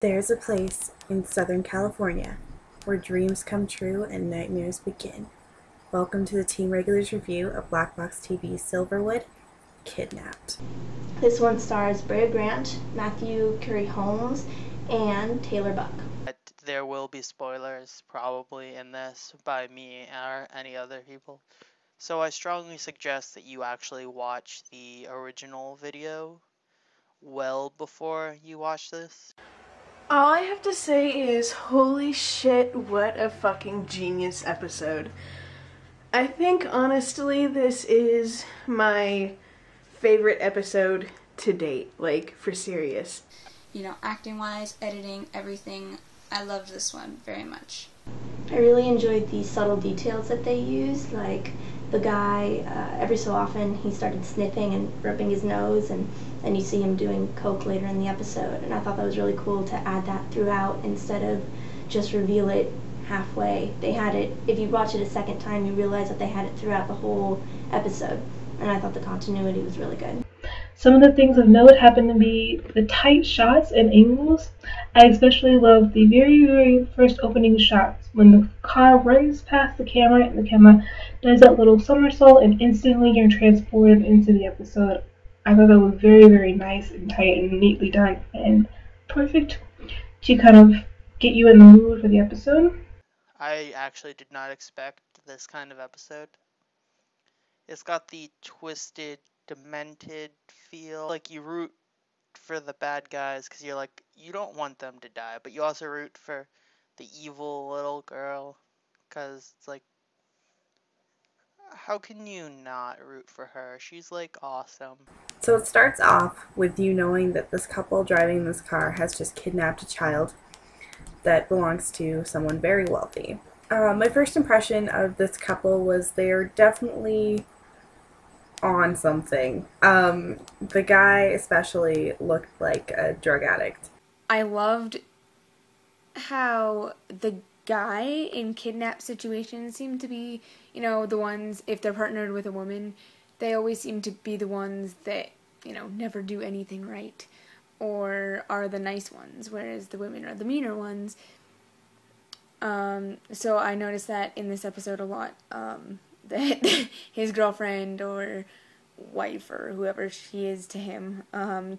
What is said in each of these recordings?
There's a place in Southern California where dreams come true and nightmares begin. Welcome to the Team Regulars review of Black Box TV's Silverwood, Kidnapped. This one stars Brea Grant, Matthew Curry Holmes, and Taylor Buck. There will be spoilers probably in this by me or any other people. So I strongly suggest that you actually watch the original video well before you watch this. All I have to say is, holy shit, what a fucking genius episode. I think, honestly, this is my favorite episode to date, like, for serious. You know, acting-wise, editing, everything, I loved this one very much. I really enjoyed the subtle details that they used, like the guy, every so often he started sniffing and rubbing his nose, and then you see him doing coke later in the episode, and I thought that was really cool to add that throughout instead of just reveal it halfway. They had it, if you watch it a second time, you realize that they had it throughout the whole episode, and I thought the continuity was really good. Some of the things of note happen to be the tight shots and angles. I especially love the very first opening shots when the car runs past the camera and the camera does that little somersault and instantly you're transported into the episode. I thought that was very nice and tight and neatly done and perfect to kind of get you in the mood for the episode. I actually did not expect this kind of episode. It's got the twisted, demented feel. Like you root for the bad guys because you're like, you don't want them to die, but you also root for the evil little girl because it's like, how can you not root for her? She's like awesome. So it starts off with you knowing that this couple driving this car has just kidnapped a child that belongs to someone very wealthy. My first impression of this couple was they're definitely on something. The guy especially looked like a drug addict. I loved how the guy in kidnap situations seemed to be, you know, the ones, if they're partnered with a woman, they always seem to be the ones that, you know, never do anything right or are the nice ones, whereas the women are the meaner ones. So I noticed that in this episode a lot, that his girlfriend or wife or whoever she is to him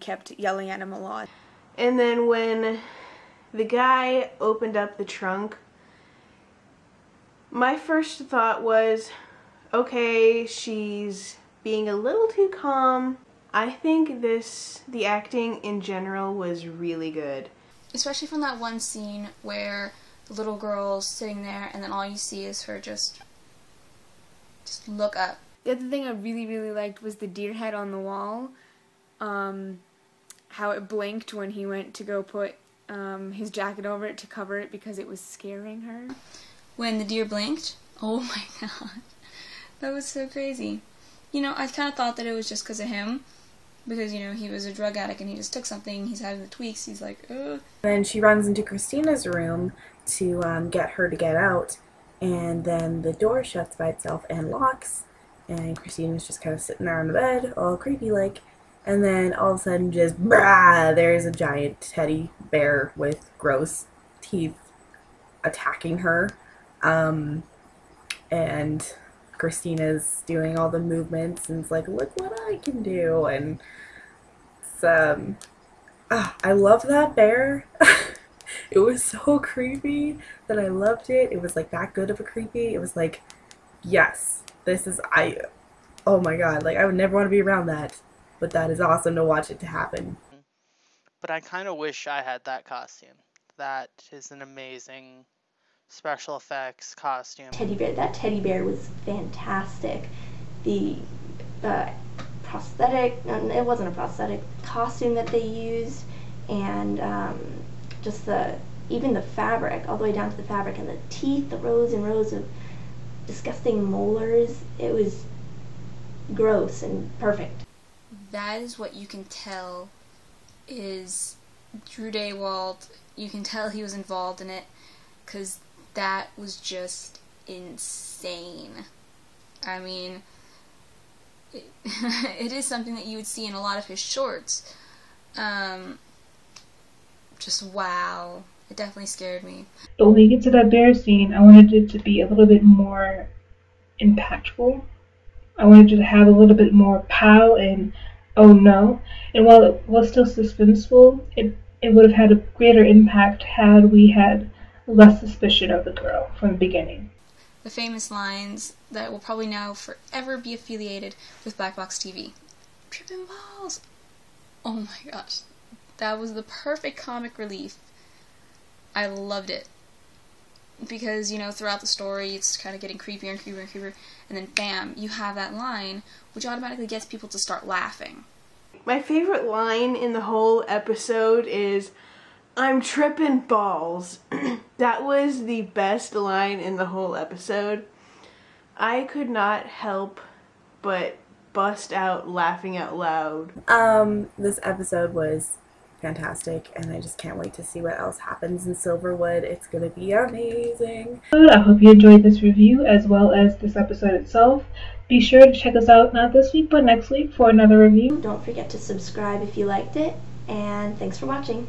kept yelling at him a lot. And then when the guy opened up the trunk, my first thought was, okay, she's being a little too calm. I think the acting in general was really good. Especially from that one scene where the little girl's sitting there and then all you see is her just look up. The other thing I really liked was the deer head on the wall. How it blinked when he went to go put his jacket over it to cover it because it was scaring her. When the deer blinked, oh my god, that was so crazy. You know, I kind of thought that it was just because of him, because, you know, he was a drug addict and he just took something, he's having the tweaks, he's like, ugh. Then she runs into Christina's room to get her to get out, and then the door shuts by itself and locks, and Christina's just kind of sitting there on the bed, all creepy-like, and then all of a sudden just, brah, there's a giant teddy bear with gross teeth attacking her. And Christina's doing all the movements and it's like, look what I can do, and it's, I love that bear. It was so creepy that I loved it. It was like that good of a creepy. It was like, yes, this is, oh my god, like I would never want to be around that, but that is awesome to watch it to happen. But I kind of wish I had that costume. That is an amazing special effects costume. That teddy bear was fantastic. The prosthetic, it wasn't a prosthetic, costume that they used, and just even the fabric, all the way down to the fabric, and the teeth, the rows and rows of disgusting molars, it was gross and perfect. That is what you can tell is Drew Daywalt. You can tell he was involved in it, because that was just insane. I mean, it is something that you would see in a lot of his shorts. just wow. It definitely scared me. But when we get to that bear scene, I wanted it to be a little bit more impactful. I wanted it to have a little bit more pow and oh no. And while it was still suspenseful, it would have had a greater impact had we had less suspicion of the girl from the beginning. The famous lines that will probably now forever be affiliated with Black Box TV. Trippin' balls! Oh my gosh. That was the perfect comic relief. I loved it. Because, you know, throughout the story, it's kind of getting creepier and creepier and creepier, and then bam, you have that line, which automatically gets people to start laughing. My favorite line in the whole episode is, "I'm trippin' balls." That was the best line in the whole episode. I could not help but bust out laughing out loud. This episode was fantastic, and I just can't wait to see what else happens in Silverwood. It's gonna be amazing. I hope you enjoyed this review as well as this episode itself. Be sure to check us out not this week but next week for another review. Don't forget to subscribe if you liked it, and thanks for watching.